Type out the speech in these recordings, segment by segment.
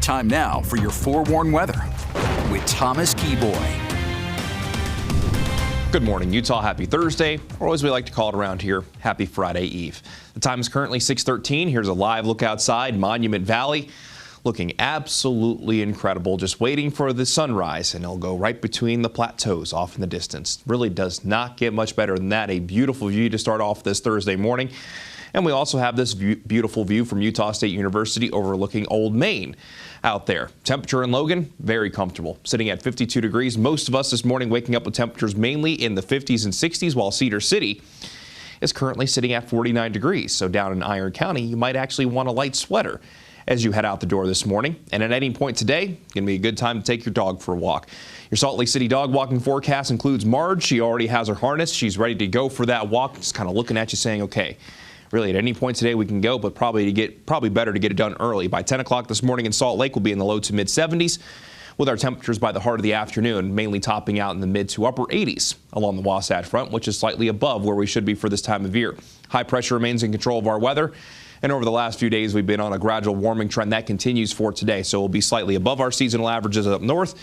Time now for your forewarned weather with Thomas Keyboy. Good morning, Utah. Happy Thursday, or as we like to call it around here, happy Friday Eve. The time is currently 6:13. Here's a live look outside Monument Valley. Looking absolutely incredible, just waiting for the sunrise, and it'll go right between the plateaus off in the distance. Really does not get much better than that. A beautiful view to start off this Thursday morning. And we also have this beautiful view from Utah State University overlooking Old Main out there. Temperature in Logan, very comfortable, sitting at 52 degrees. Most of us this morning waking up with temperatures mainly in the 50s and 60s, while Cedar City is currently sitting at 49 degrees. So down in Iron County, you might actually want a light sweater as you head out the door this morning. And at any point today, going to be a good time to take your dog for a walk. Your Salt Lake City dog walking forecast includes Marge. She already has her harness. She's ready to go for that walk. Just kind of looking at you saying, okay, really at any point today we can go, but probably better to get it done early. By 10 o'clock this morning in Salt Lake, we'll be in the low to mid 70s with our temperatures by the heart of the afternoon, mainly topping out in the mid to upper 80s along the Wasatch Front, which is slightly above where we should be for this time of year. High pressure remains in control of our weather. And over the last few days, we've been on a gradual warming trend that continues for today. So we'll be slightly above our seasonal averages up north.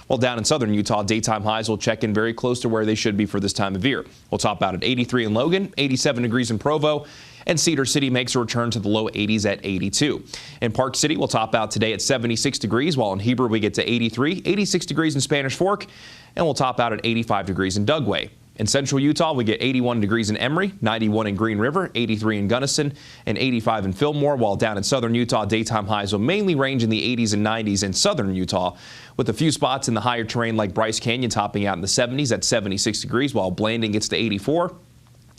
While down in southern Utah, daytime highs will check in very close to where they should be for this time of year. We'll top out at 83 in Logan, 87 degrees in Provo, and Cedar City makes a return to the low 80s at 82. In Park City, we'll top out today at 76 degrees, while in Heber we get to 83, 86 degrees in Spanish Fork, and we'll top out at 85 degrees in Dugway. In central Utah, we get 81 degrees in Emory, 91 in Green River, 83 in Gunnison, and 85 in Fillmore, while down in southern Utah, daytime highs will mainly range in the 80s and 90s in southern Utah, with a few spots in the higher terrain like Bryce Canyon topping out in the 70s at 76 degrees, while Blanding gets to 84.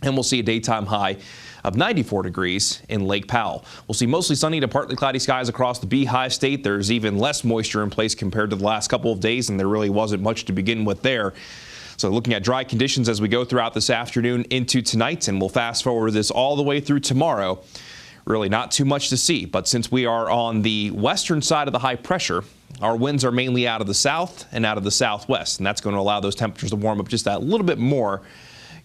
And we'll see a daytime high of 94 degrees in Lake Powell. We'll see mostly sunny to partly cloudy skies across the Beehive State. There's even less moisture in place compared to the last couple of days, and there really wasn't much to begin with there. So looking at dry conditions as we go throughout this afternoon into tonight, and we'll fast forward this all the way through tomorrow. Really not too much to see, but since we are on the western side of the high pressure, our winds are mainly out of the south and out of the southwest, and that's going to allow those temperatures to warm up just a little bit more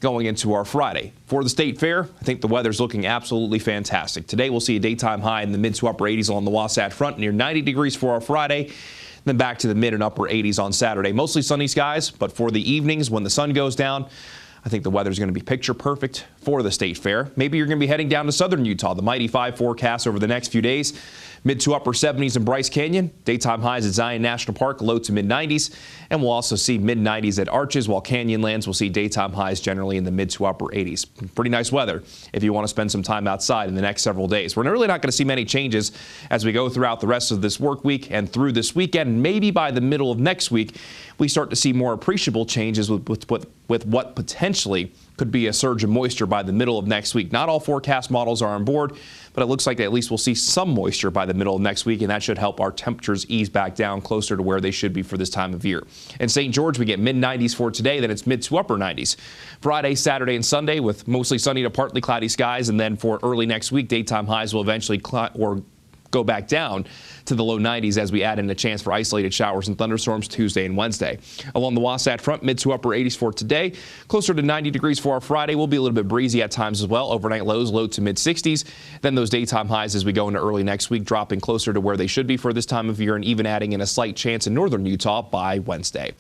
going into our Friday. For the State Fair, I think the weather's looking absolutely fantastic. Today we'll see a daytime high in the mid to upper 80s along the Wasatch Front, near 90 degrees for our Friday. Then back to the mid and upper 80s on Saturday. Mostly sunny skies, but for the evenings when the sun goes down, I think the weather's going to be picture perfect for the State Fair. Maybe you're going to be heading down to southern Utah. The Mighty 5 forecast over the next few days. Mid to upper 70s in Bryce Canyon. Daytime highs at Zion National Park, low to mid 90s. And we'll also see mid 90s at Arches, while Canyonlands will see daytime highs generally in the mid to upper 80s. Pretty nice weather if you want to spend some time outside in the next several days. We're really not going to see many changes as we go throughout the rest of this work week and through this weekend. Maybe by the middle of next week, we start to see more appreciable changes with what potentially could be a surge of moisture by the middle of next week. Not all forecast models are on board, but it looks like at least we'll see some moisture by the middle of next week, and that should help our temperatures ease back down closer to where they should be for this time of year. In St. George, we get mid-90s for today, then it's mid to upper 90s. Friday, Saturday, and Sunday with mostly sunny to partly cloudy skies, and then for early next week, daytime highs will eventually go back down to the low 90s as we add in a chance for isolated showers and thunderstorms Tuesday and Wednesday. Along the Wasatch Front, mid to upper 80s for today. Closer to 90 degrees for our Friday. Will be a little bit breezy at times as well. Overnight lows, low to mid 60s. Then those daytime highs as we go into early next week, dropping closer to where they should be for this time of year, and even adding in a slight chance in northern Utah by Wednesday.